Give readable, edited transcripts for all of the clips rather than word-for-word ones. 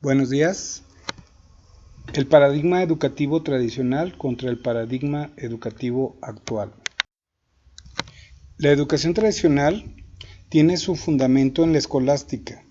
Buenos días. El paradigma educativo tradicional contra el paradigma educativo actual. La educación tradicional tiene su fundamento en la escolástica.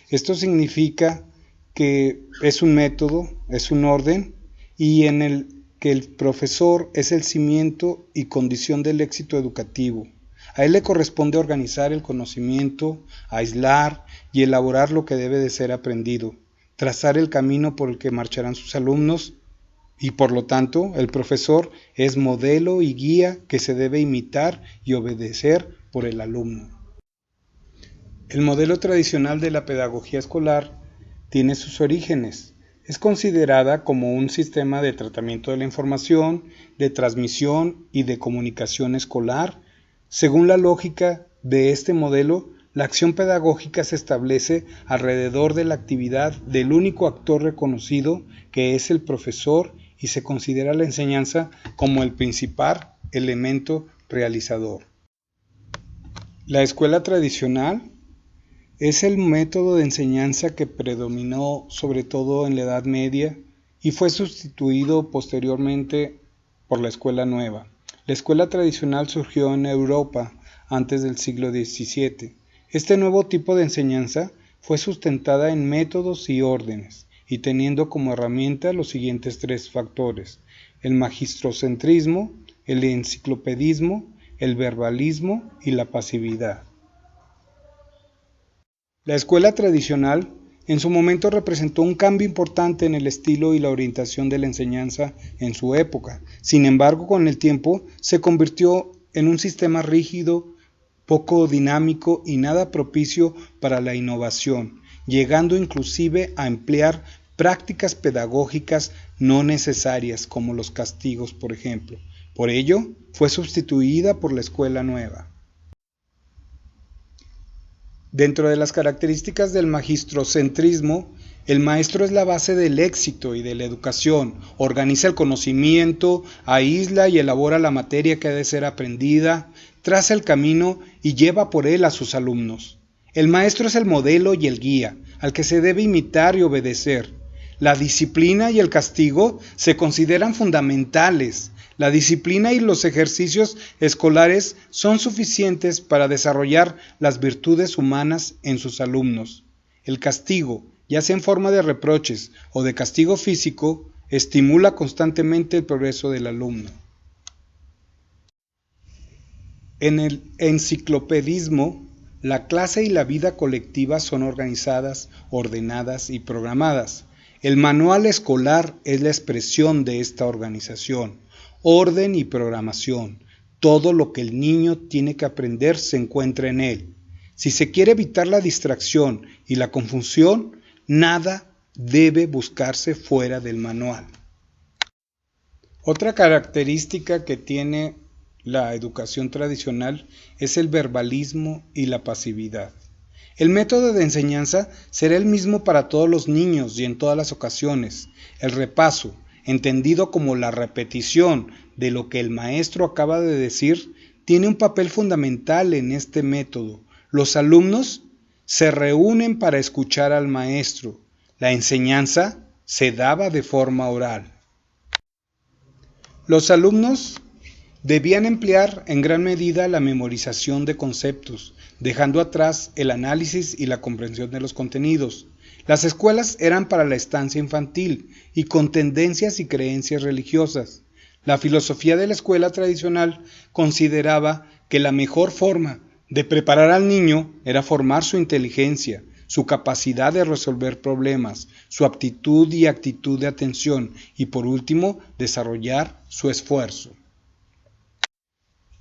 Esto significa que es un método, es un orden, y en el que el profesor es el cimiento y condición del éxito educativo. A él le corresponde organizar el conocimiento, aislar y elaborar lo que debe de ser aprendido, trazar el camino por el que marcharán sus alumnos y por lo tanto el profesor es modelo y guía que se debe imitar y obedecer por el alumno. El modelo tradicional de la pedagogía escolar tiene sus orígenes. Es considerada como un sistema de tratamiento de la información, de transmisión y de comunicación escolar. Según la lógica de este modelo, la acción pedagógica se establece alrededor de la actividad del único actor reconocido, que es el profesor, y se considera la enseñanza como el principal elemento realizador. La escuela tradicional es el método de enseñanza que predominó sobre todo en la Edad Media y fue sustituido posteriormente por la escuela nueva. La escuela tradicional surgió en Europa antes del siglo XVII. Este nuevo tipo de enseñanza fue sustentada en métodos y órdenes, y teniendo como herramienta los siguientes tres factores: el magistrocentrismo, el enciclopedismo, el verbalismo y la pasividad. La escuela tradicional en su momento representó un cambio importante en el estilo y la orientación de la enseñanza en su época. Sin embargo, con el tiempo se convirtió en un sistema rígido, poco dinámico y nada propicio para la innovación, llegando inclusive a emplear prácticas pedagógicas no necesarias como los castigos, por ejemplo. Por ello, fue sustituida por la escuela nueva. Dentro de las características del magistrocentrismo, el maestro es la base del éxito y de la educación, organiza el conocimiento, aísla y elabora la materia que ha de ser aprendida, traza el camino y lleva por él a sus alumnos. El maestro es el modelo y el guía, al que se debe imitar y obedecer. La disciplina y el castigo se consideran fundamentales. La disciplina y los ejercicios escolares son suficientes para desarrollar las virtudes humanas en sus alumnos. El castigo, ya sea en forma de reproches o de castigo físico, estimula constantemente el progreso del alumno. En el enciclopedismo, la clase y la vida colectiva son organizadas, ordenadas y programadas. El manual escolar es la expresión de esta organización, orden y programación. Todo lo que el niño tiene que aprender se encuentra en él. Si se quiere evitar la distracción y la confusión, nada debe buscarse fuera del manual. Otra característica que tiene la educación tradicional es el verbalismo y la pasividad. El método de enseñanza será el mismo para todos los niños y en todas las ocasiones. El repaso, entendido como la repetición de lo que el maestro acaba de decir, tiene un papel fundamental en este método. Los alumnos se reúnen para escuchar al maestro. La enseñanza se daba de forma oral. Los alumnos debían emplear en gran medida la memorización de conceptos, dejando atrás el análisis y la comprensión de los contenidos. Las escuelas eran para la estancia infantil y con tendencias y creencias religiosas. La filosofía de la escuela tradicional consideraba que la mejor forma de preparar al niño era formar su inteligencia, su capacidad de resolver problemas, su aptitud y actitud de atención y, por último, desarrollar su esfuerzo.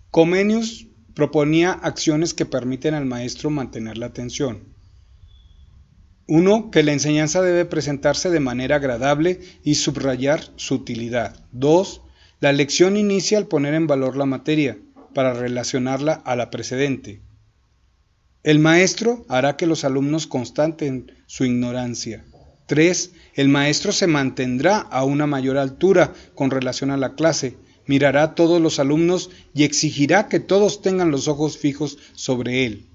Comenius proponía acciones que permiten al maestro mantener la atención. 1. Que la enseñanza debe presentarse de manera agradable y subrayar su utilidad. 2. La lección inicia al poner en valor la materia, para relacionarla a la precedente. El maestro hará que los alumnos constaten su ignorancia. 3. El maestro se mantendrá a una mayor altura con relación a la clase, mirará a todos los alumnos y exigirá que todos tengan los ojos fijos sobre él.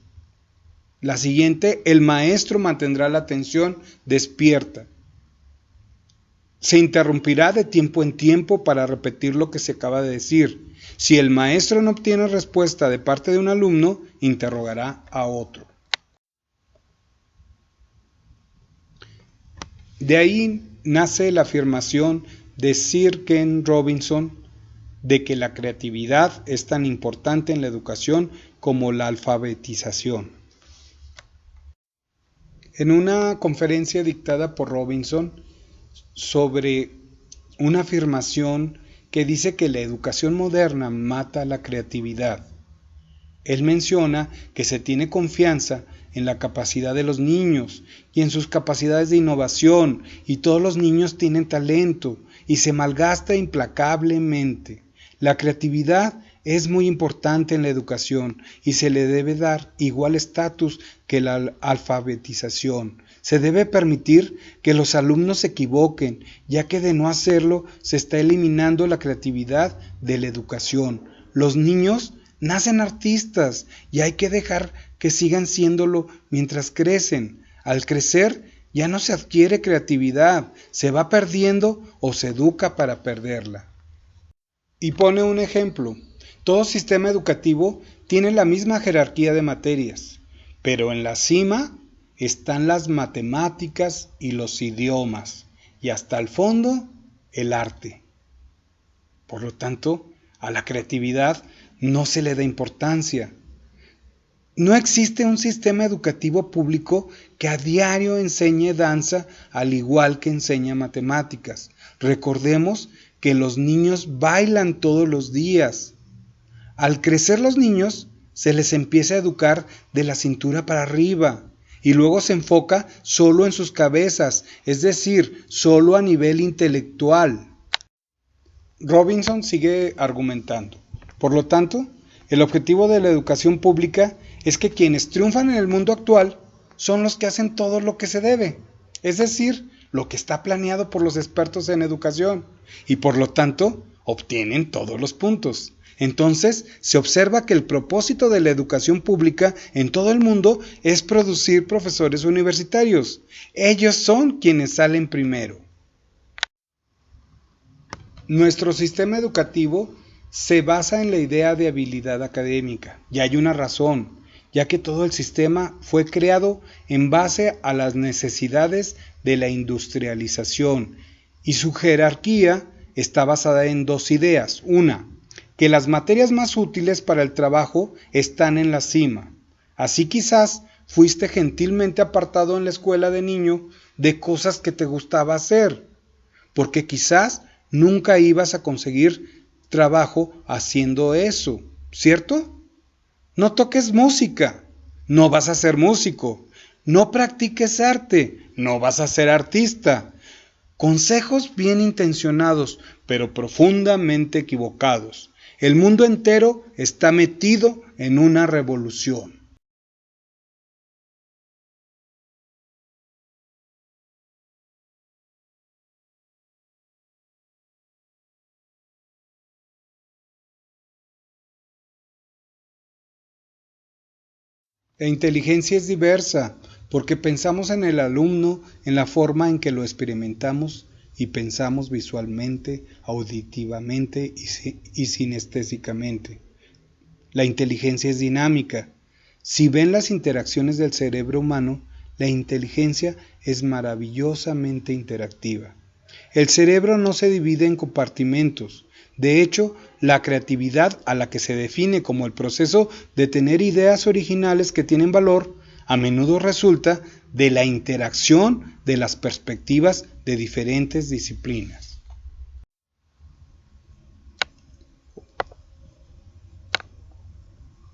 La siguiente, el maestro mantendrá la atención despierta. Se interrumpirá de tiempo en tiempo para repetir lo que se acaba de decir. Si el maestro no obtiene respuesta de parte de un alumno, interrogará a otro. De ahí nace la afirmación de Sir Ken Robinson de que la creatividad es tan importante en la educación como la alfabetización. En una conferencia dictada por Robinson sobre una afirmación que dice que la educación moderna mata la creatividad, él menciona que se tiene confianza en la capacidad de los niños y en sus capacidades de innovación, y todos los niños tienen talento y se malgasta implacablemente. La creatividad es muy importante en la educación y se le debe dar igual estatus que la alfabetización. Se debe permitir que los alumnos se equivoquen, ya que de no hacerlo se está eliminando la creatividad de la educación. Los niños nacen artistas y hay que dejar que sigan siéndolo mientras crecen. Al crecer ya no se adquiere creatividad, se va perdiendo o se educa para perderla. Y pone un ejemplo. Todo sistema educativo tiene la misma jerarquía de materias, pero en la cima están las matemáticas y los idiomas, y hasta el fondo el arte. Por lo tanto, a la creatividad no se le da importancia. No existe un sistema educativo público que a diario enseñe danza al igual que enseña matemáticas. Recordemos que los niños bailan todos los días. Al crecer los niños, se les empieza a educar de la cintura para arriba y luego se enfoca solo en sus cabezas, es decir, solo a nivel intelectual. Robinson sigue argumentando. Por lo tanto, el objetivo de la educación pública es que quienes triunfan en el mundo actual son los que hacen todo lo que se debe, es decir, lo que está planeado por los expertos en educación, y por lo tanto obtienen todos los puntos. Entonces, se observa que el propósito de la educación pública en todo el mundo es producir profesores universitarios. Ellos son quienes salen primero. Nuestro sistema educativo se basa en la idea de habilidad académica, y hay una razón, ya que todo el sistema fue creado en base a las necesidades de la industrialización, y su jerarquía está basada en dos ideas. Una, que las materias más útiles para el trabajo están en la cima. Así quizás fuiste gentilmente apartado en la escuela de niño de cosas que te gustaba hacer, porque quizás nunca ibas a conseguir trabajo haciendo eso, ¿cierto? No toques música, no vas a ser músico. No practiques arte, no vas a ser artista. Consejos bien intencionados, pero profundamente equivocados. El mundo entero está metido en una revolución. La inteligencia es diversa, porque pensamos en el alumno en la forma en que lo experimentamos y pensamos visualmente, auditivamente y sinestésicamente. La inteligencia es dinámica. Si ven las interacciones del cerebro humano, la inteligencia es maravillosamente interactiva. El cerebro no se divide en compartimentos. De hecho, la creatividad, a la que se define como el proceso de tener ideas originales que tienen valor, a menudo resulta de la interacción de las perspectivas de diferentes disciplinas.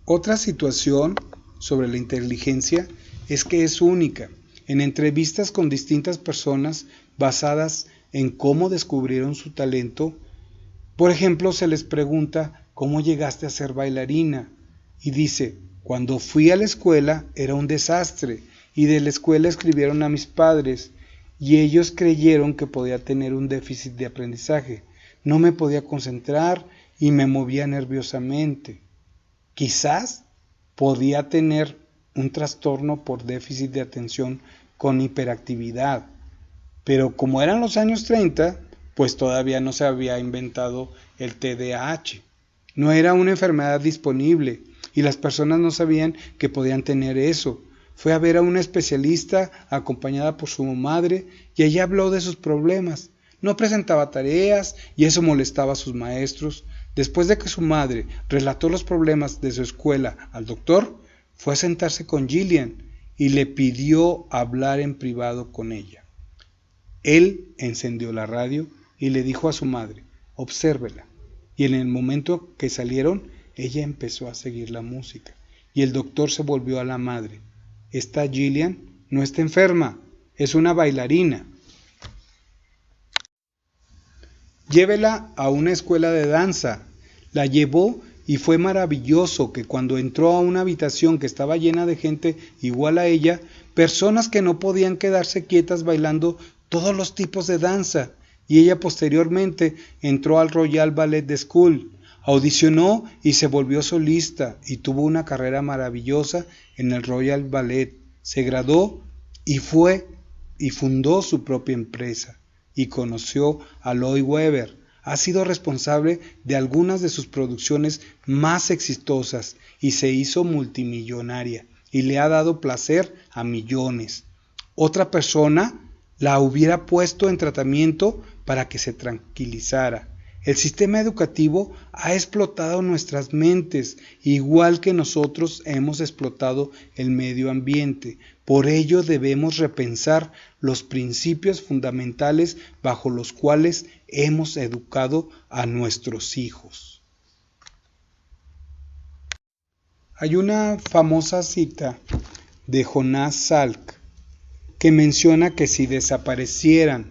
Otra situación sobre la inteligencia es que es única. En entrevistas con distintas personas basadas en cómo descubrieron su talento, por ejemplo, se les pregunta ¿cómo llegaste a ser bailarina? Y dice, cuando fui a la escuela era un desastre y de la escuela escribieron a mis padres y ellos creyeron que podía tener un déficit de aprendizaje. No me podía concentrar y me movía nerviosamente. Quizás podía tener un trastorno por déficit de atención con hiperactividad, pero como eran los años 30, pues todavía no se había inventado el TDAH. No era una enfermedad disponible y las personas no sabían que podían tener eso. Fue a ver a una especialista acompañada por su madre y ella habló de sus problemas. No presentaba tareas y eso molestaba a sus maestros. Después de que su madre relató los problemas de su escuela al doctor, fue a sentarse con Gillian y le pidió hablar en privado con ella. Él encendió la radio y le dijo a su madre: obsérvela. Y en el momento que salieron, ella empezó a seguir la música. Y el doctor se volvió a la madre: esta Gillian no está enferma, es una bailarina. Llévela a una escuela de danza. La llevó y fue maravilloso que cuando entró a una habitación que estaba llena de gente igual a ella, personas que no podían quedarse quietas bailando todos los tipos de danza, y ella posteriormente entró al Royal Ballet School, audicionó y se volvió solista y tuvo una carrera maravillosa en el Royal Ballet. Se graduó y fundó su propia empresa y conoció a Lloyd Webber. Ha sido responsable de algunas de sus producciones más exitosas y se hizo multimillonaria y le ha dado placer a millones. Otra persona la hubiera puesto en tratamiento para que se tranquilizara. El sistema educativo ha explotado nuestras mentes, igual que nosotros hemos explotado el medio ambiente. Por ello debemos repensar los principios fundamentales bajo los cuales hemos educado a nuestros hijos. Hay una famosa cita de Jonas Salk que menciona que si desaparecieran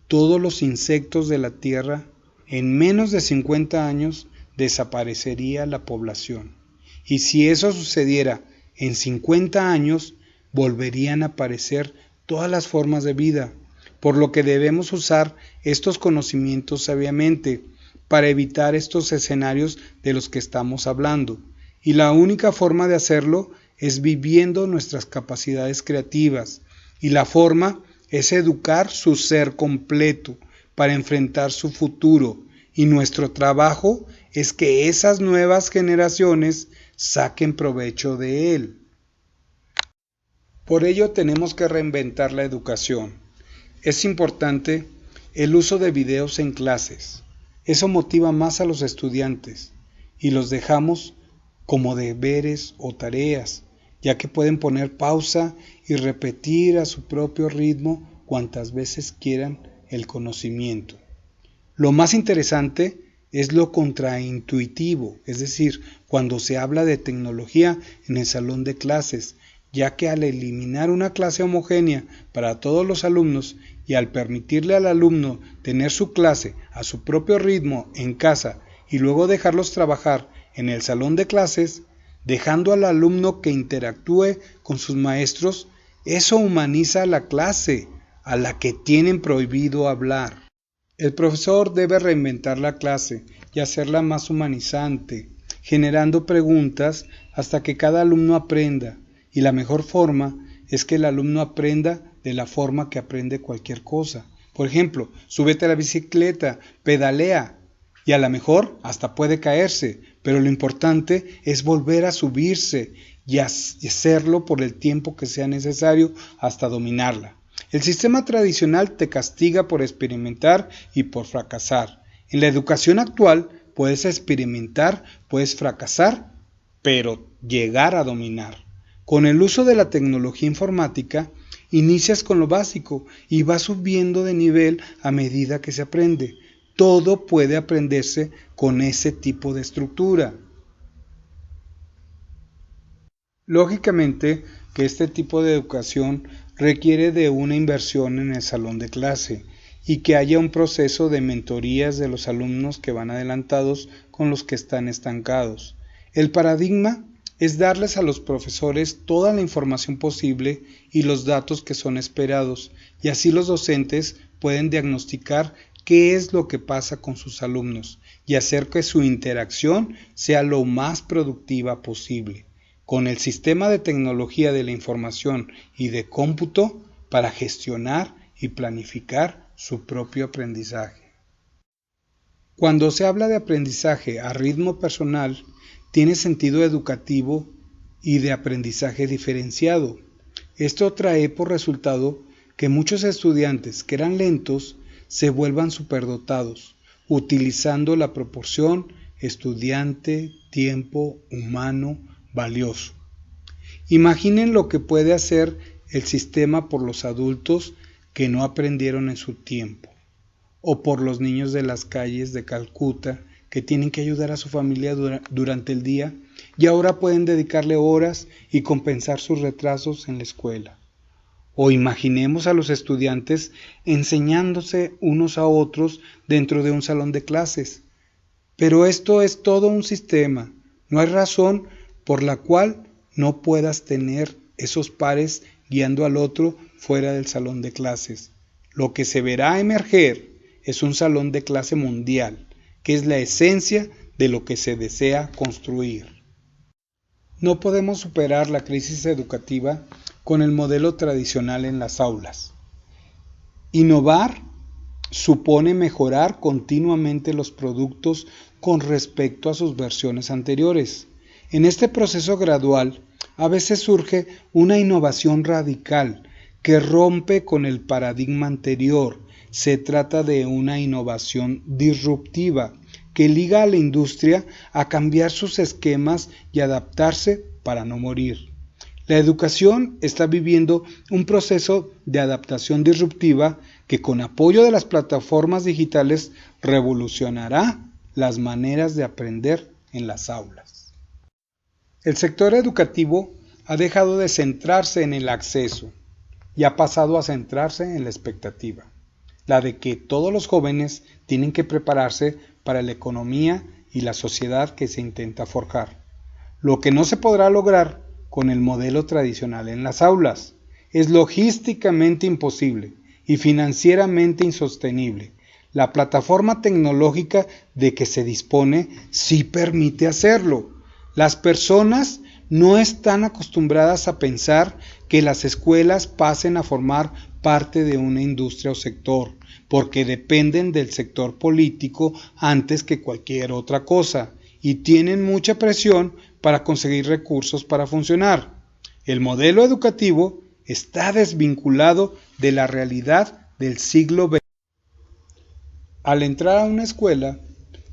todos los insectos de la Tierra, en menos de 50 años desaparecería la población. Y si eso sucediera en 50 años, volverían a aparecer todas las formas de vida, por lo que debemos usar estos conocimientos sabiamente para evitar estos escenarios de los que estamos hablando. Y la única forma de hacerlo es viviendo nuestras capacidades creativas, y la forma es educar su ser completo para enfrentar su futuro, y nuestro trabajo es que esas nuevas generaciones saquen provecho de él. Por ello tenemos que reinventar la educación. Es importante el uso de videos en clases. Eso motiva más a los estudiantes y los dejamos como deberes o tareas, ya que pueden poner pausa y repetir a su propio ritmo cuantas veces quieran el conocimiento. Lo más interesante es lo contraintuitivo, es decir, cuando se habla de tecnología en el salón de clases, ya que al eliminar una clase homogénea para todos los alumnos y al permitirle al alumno tener su clase a su propio ritmo en casa y luego dejarlos trabajar en el salón de clases, dejando al alumno que interactúe con sus maestros, eso humaniza la clase a la que tienen prohibido hablar. El profesor debe reinventar la clase y hacerla más humanizante, generando preguntas hasta que cada alumno aprenda, y la mejor forma es que el alumno aprenda de la forma que aprende cualquier cosa. Por ejemplo, súbete a la bicicleta, pedalea, y a lo mejor hasta puede caerse, pero lo importante es volver a subirse y hacerlo por el tiempo que sea necesario hasta dominarla. El sistema tradicional te castiga por experimentar y por fracasar. En la educación actual puedes experimentar, puedes fracasar, pero llegar a dominar. Con el uso de la tecnología informática, inicias con lo básico y vas subiendo de nivel a medida que se aprende. Todo puede aprenderse con ese tipo de estructura. Lógicamente que este tipo de educación requiere de una inversión en el salón de clase y que haya un proceso de mentorías de los alumnos que van adelantados con los que están estancados. El paradigma es darles a los profesores toda la información posible y los datos que son esperados, y así los docentes pueden diagnosticar qué es lo que pasa con sus alumnos y hacer que su interacción sea lo más productiva posible, con el sistema de tecnología de la información y de cómputo para gestionar y planificar su propio aprendizaje. Cuando se habla de aprendizaje a ritmo personal, tiene sentido educativo y de aprendizaje diferenciado. Esto trae por resultado que muchos estudiantes que eran lentos se vuelvan superdotados, utilizando la proporción estudiante-tiempo humano valioso. Imaginen lo que puede hacer el sistema por los adultos que no aprendieron en su tiempo, o por los niños de las calles de Calcuta que tienen que ayudar a su familia durante el día y ahora pueden dedicarle horas y compensar sus retrasos en la escuela. O imaginemos a los estudiantes enseñándose unos a otros dentro de un salón de clases. Pero esto es todo un sistema. No hay razón por la cual no puedas tener esos pares guiando al otro fuera del salón de clases. Lo que se verá emerger es un salón de clase mundial, que es la esencia de lo que se desea construir. No podemos superar la crisis educativa con el modelo tradicional en las aulas. Innovar supone mejorar continuamente los productos con respecto a sus versiones anteriores. En este proceso gradual, a veces surge una innovación radical que rompe con el paradigma anterior. Se trata de una innovación disruptiva que liga a la industria a cambiar sus esquemas y adaptarse para no morir. La educación está viviendo un proceso de adaptación disruptiva que con apoyo de las plataformas digitales revolucionará las maneras de aprender en las aulas. El sector educativo ha dejado de centrarse en el acceso y ha pasado a centrarse en la expectativa, la de que todos los jóvenes tienen que prepararse para la economía y la sociedad que se intenta forjar, lo que no se podrá lograr con el modelo tradicional en las aulas. Es logísticamente imposible y financieramente insostenible. La plataforma tecnológica de que se dispone sí permite hacerlo. Las personas no están acostumbradas a pensar que las escuelas pasen a formar parte de una industria o sector, porque dependen del sector político antes que cualquier otra cosa, y tienen mucha presión para conseguir recursos para funcionar. El modelo educativo está desvinculado de la realidad del siglo XX. Al entrar a una escuela,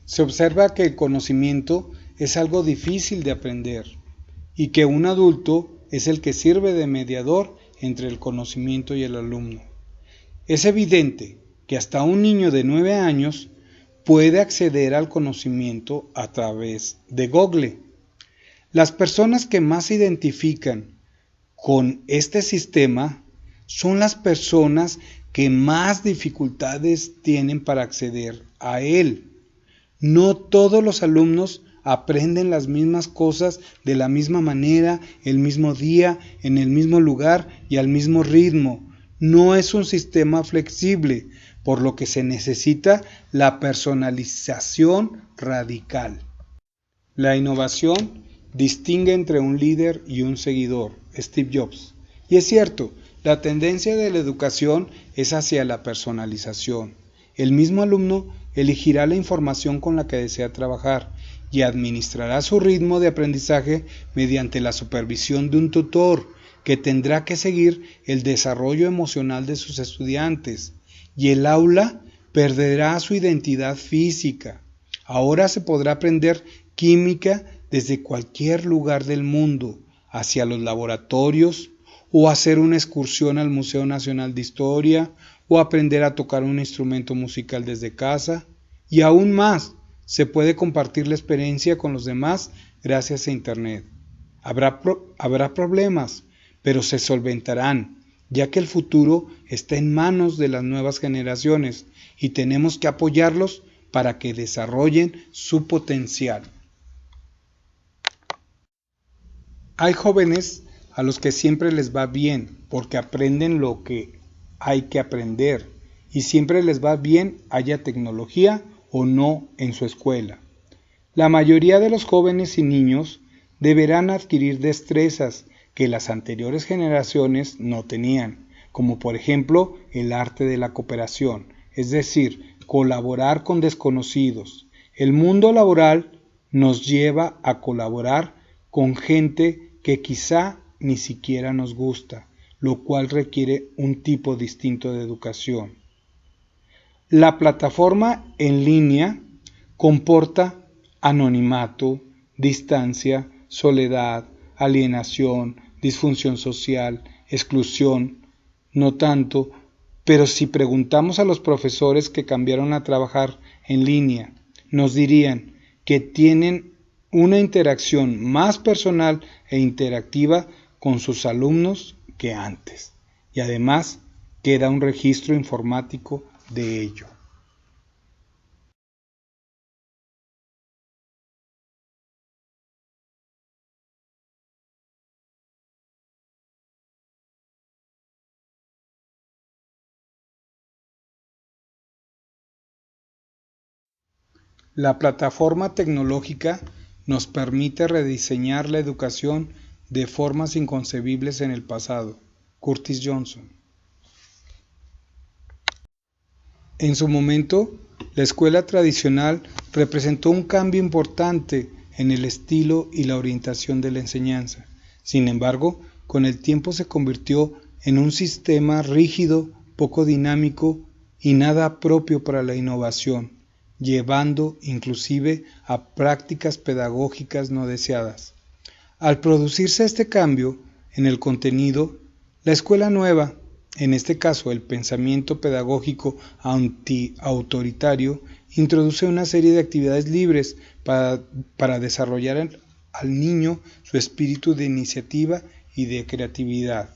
se observa que el conocimiento es algo difícil de aprender y que un adulto es el que sirve de mediador entre el conocimiento y el alumno. Es evidente que hasta un niño de 9 años puede acceder al conocimiento a través de Google. Las personas que más se identifican con este sistema son las personas que más dificultades tienen para acceder a él. No todos los alumnos aprenden las mismas cosas de la misma manera, el mismo día, en el mismo lugar y al mismo ritmo. No es un sistema flexible, por lo que se necesita la personalización radical. La innovación distingue entre un líder y un seguidor, Steve Jobs. Y es cierto, la tendencia de la educación es hacia la personalización. El mismo alumno elegirá la información con la que desea trabajar y administrará su ritmo de aprendizaje mediante la supervisión de un tutor que tendrá que seguir el desarrollo emocional de sus estudiantes, y el aula perderá su identidad física. Ahora se podrá aprender química desde cualquier lugar del mundo, hacia los laboratorios, o hacer una excursión al Museo Nacional de Historia, o aprender a tocar un instrumento musical desde casa, y aún más, se puede compartir la experiencia con los demás gracias a Internet. Habrá problemas, pero se solventarán, ya que el futuro está en manos de las nuevas generaciones y tenemos que apoyarlos para que desarrollen su potencial. Hay jóvenes a los que siempre les va bien porque aprenden lo que hay que aprender y siempre les va bien haya tecnología o no en su escuela. La mayoría de los jóvenes y niños deberán adquirir destrezas que las anteriores generaciones no tenían, como por ejemplo el arte de la cooperación, es decir, colaborar con desconocidos. El mundo laboral nos lleva a colaborar con gente que quizá ni siquiera nos gusta, lo cual requiere un tipo distinto de educación. La plataforma en línea comporta anonimato, distancia, soledad, alienación, disfunción social, exclusión, no tanto, pero si preguntamos a los profesores que cambiaron a trabajar en línea, nos dirían que tienen una interacción más personal e interactiva con sus alumnos que antes, y además queda un registro informático de ello. La plataforma tecnológica nos permite rediseñar la educación de formas inconcebibles en el pasado. Curtis Johnson. En su momento, la escuela tradicional representó un cambio importante en el estilo y la orientación de la enseñanza. Sin embargo, con el tiempo se convirtió en un sistema rígido, poco dinámico y nada propio para la innovación, llevando inclusive a prácticas pedagógicas no deseadas. Al producirse este cambio en el contenido, la escuela nueva, en este caso el pensamiento pedagógico anti-autoritario, introduce una serie de actividades libres para desarrollar al niño su espíritu de iniciativa y de creatividad.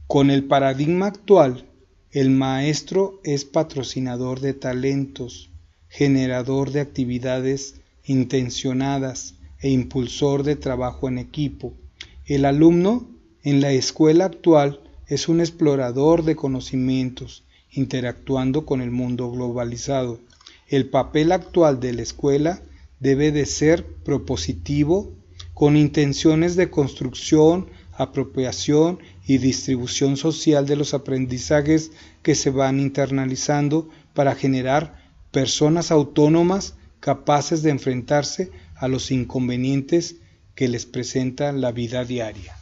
Con el paradigma actual, el maestro es patrocinador de talentos, generador de actividades intencionadas e impulsor de trabajo en equipo. El alumno en la escuela actual es un explorador de conocimientos, interactuando con el mundo globalizado. El papel actual de la escuela debe de ser propositivo, con intenciones de construcción, apropiación y distribución social de los aprendizajes que se van internalizando para generar personas autónomas capaces de enfrentarse a los inconvenientes que les presenta la vida diaria.